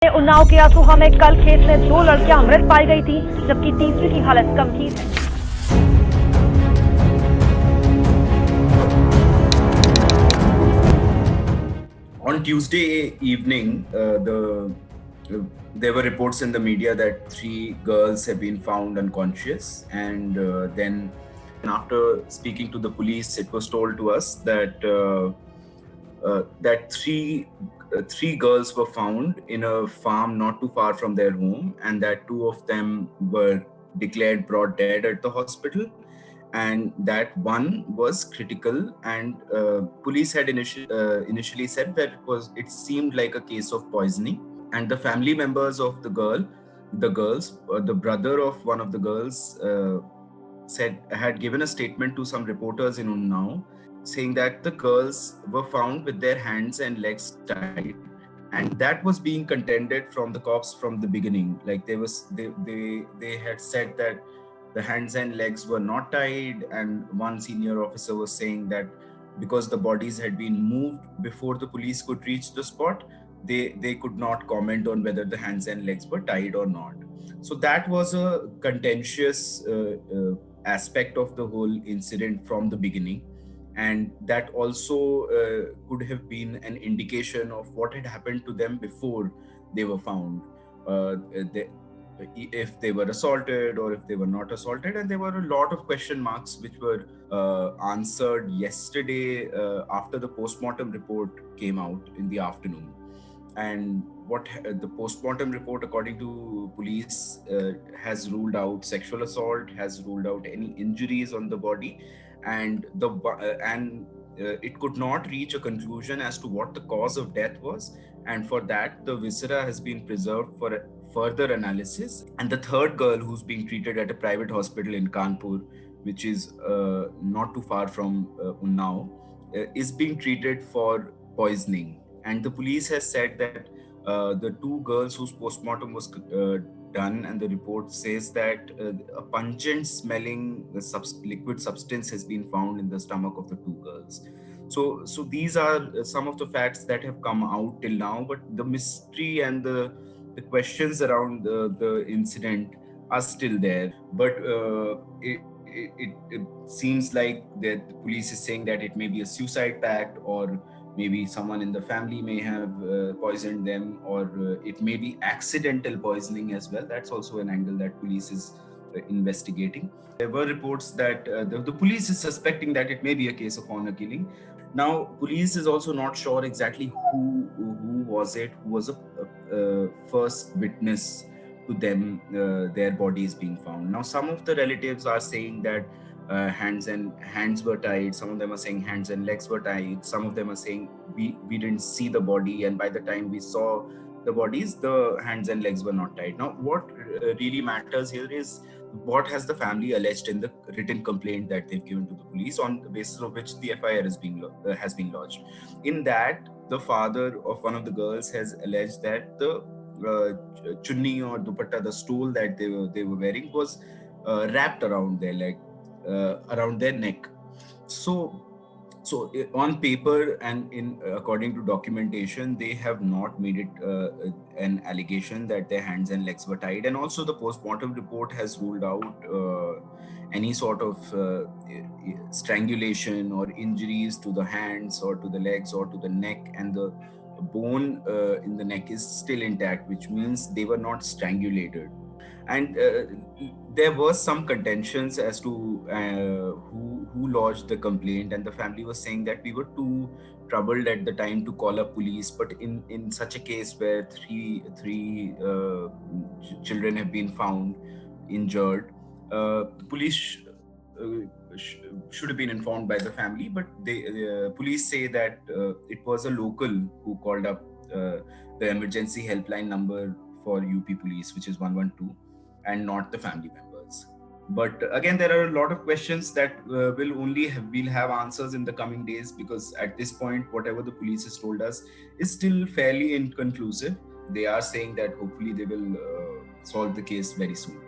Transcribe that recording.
उन्नाव के असूहा में कल खेत में 2 लड़कियां मृत पाई गई थी, जबकि तीसरी की हालत गंभीर है। On Tuesday evening, there were reports in the media that 3 girls have been found unconscious, and then after speaking to the police, it was told to us that three girls were found in a farm not too far from their home, and that 2 of them were declared brought dead at the hospital, and that one was critical. And police had initially said that it seemed like a case of poisoning, and the family members of the brother of one of the girls had given a statement to some reporters in Unnao, saying that the girls were found with their hands and legs tied, and that was being contended from the cops from the beginning. Like they had said that the hands and legs were not tied, and one senior officer was saying that because the bodies had been moved before the police could reach the spot, they could not comment on whether the hands and legs were tied or not. So that was a contentious aspect of the whole incident from the beginning, and that also could have been an indication of what had happened to them before they were found. If they were assaulted or if they were not assaulted, and there were a lot of question marks which were answered yesterday after the postmortem report came out in the afternoon. And what the postmortem report, according to police, has ruled out sexual assault, has ruled out any injuries on the body, and it could not reach a conclusion as to what the cause of death was, and for that the viscera has been preserved for further analysis. And the third girl, who's being treated at a private hospital in Kanpur, which is not too far from Unnao, is being treated for poisoning. And the police has said that the 2 girls whose postmortem was done, and the report says that a pungent smelling liquid substance has been found in the stomach of the 2 girls. So these are some of the facts that have come out till now, but the mystery and the questions around the incident are still there. But it seems like that the police is saying that it may be a suicide pact, or maybe someone in the family may have poisoned them, or it may be accidental poisoning as well. That's also an angle that police is investigating. There were reports that the police is suspecting that it may be a case of honor killing. Now, police is also not sure exactly who was it, who was a first witness to them, their bodies being found. Now, some of the relatives are saying that hands were tied. Some of them are saying hands and legs were tied. Some of them are saying we didn't see the body, and by the time we saw the bodies, the hands and legs were not tied. Now, what really matters here is what has the family alleged in the written complaint that they've given to the police, on the basis of which the FIR has been lodged. In that, the father of one of the girls has alleged that the chunni or dupatta, the stole that they were wearing, was wrapped around their leg, around their neck. So on paper and in according to documentation, they have not made it an allegation that their hands and legs were tied. And also the postmortem report has ruled out any sort of strangulation or injuries to the hands or to the legs or to the neck, and the bone in the neck is still intact, which means they were not strangulated. And there was some contentions as to who lodged the complaint, and the family was saying that we were too troubled at the time to call up police. But in such a case where three children have been found injured, police should have been informed by the family. But police say that it was a local who called up the emergency helpline number for UP police, which is 112, and not the family members. But again, there are a lot of questions that we'll have answers in the coming days, because at this point, whatever the police has told us is still fairly inconclusive. They are saying that hopefully they will solve the case very soon.